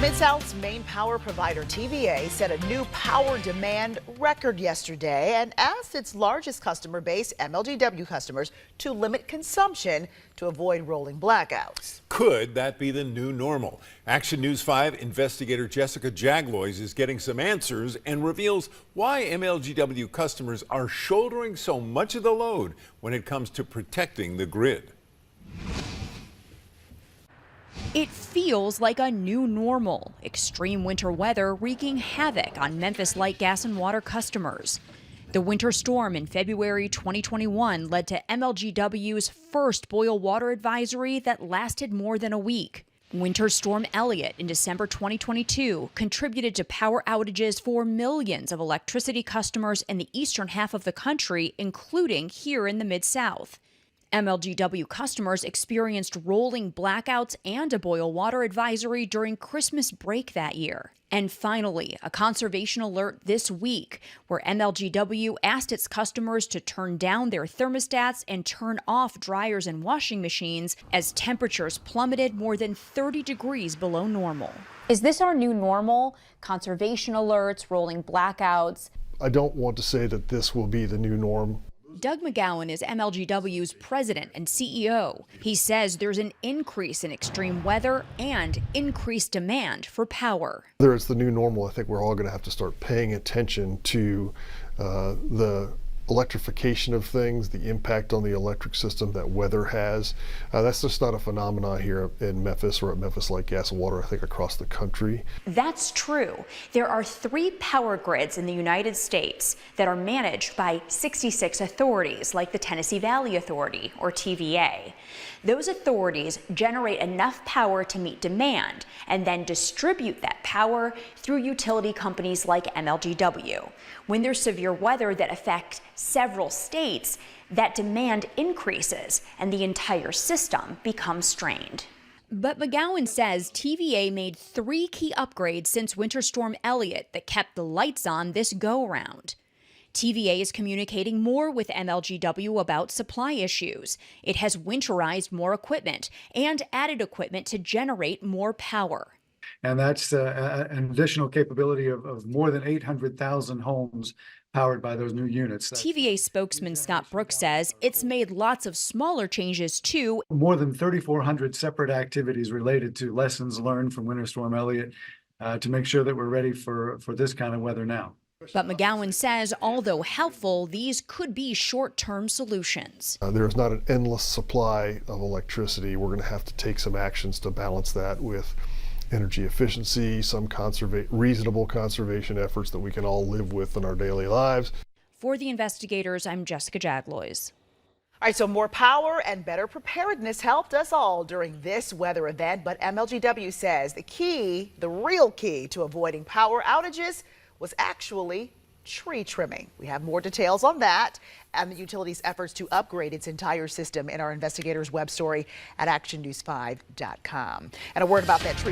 Mid-South's main power provider, TVA, set a new power demand record yesterday and asked its largest customer base, MLGW customers, to limit consumption to avoid rolling blackouts. Could that be the new normal? Action News 5 investigator Jessica Jaglois is getting some answers and reveals why MLGW customers are shouldering so much of the load when it comes to protecting the grid. It feels like a new normal. Extreme winter weather wreaking havoc on Memphis light gas and water customers. The winter storm in February 2021 led to MLGW's first boil water advisory that lasted more than a week. Winter Storm Elliott in December 2022 contributed to power outages for millions of electricity customers in the eastern half of the country, including here in the Mid-South. MLGW customers experienced rolling blackouts and a boil water advisory during Christmas break that year. And finally, a conservation alert this week, where MLGW asked its customers to turn down their thermostats and turn off dryers and washing machines as temperatures plummeted more than 30 degrees below normal. Is this our new normal? Conservation alerts, rolling blackouts? I don't want to say that this will be the new norm. Doug McGowan is MLGW's president and CEO. He says there's an increase in extreme weather and increased demand for power. Whether it's the new normal, I think we're all going to have to start paying attention to the electrification of things, the impact on the electric system that weather has. That's just not a phenomenon here in Memphis or at Memphis Light Gas and Water, I think across the country. That's true. There are 3 power grids in the United States that are managed by 66 authorities, like the Tennessee Valley Authority, or TVA. Those authorities generate enough power to meet demand and then distribute that power through utility companies like MLGW. When there's severe weather that affects several states, that demand increases and the entire system becomes strained. But McGowan says TVA made 3 key upgrades since Winter Storm Elliott that kept the lights on this go-round. TVA is communicating more with MLGW about supply issues. It has winterized more equipment and added equipment to generate more power. And that's an additional capability of more than 800,000 homes powered by those new units. TVA spokesman Scott Brooks says it's made lots of smaller changes too. More than 3,400 separate activities related to lessons learned from Winter Storm Elliott to make sure that we're ready for this kind of weather now. But McGowan says, although helpful, these could be short-term solutions. There is not an endless supply of electricity. We're going to have to take some actions to balance that with energy efficiency, some reasonable conservation efforts that we can all live with in our daily lives. For the investigators, I'm Jessica Jaglois. All right, so more power and better preparedness helped us all during this weather event, but MLGW says the real key to avoiding power outages was actually tree trimming. We have more details on that and the utility's efforts to upgrade its entire system in our investigators' web story at actionnews5.com. And a word about that tree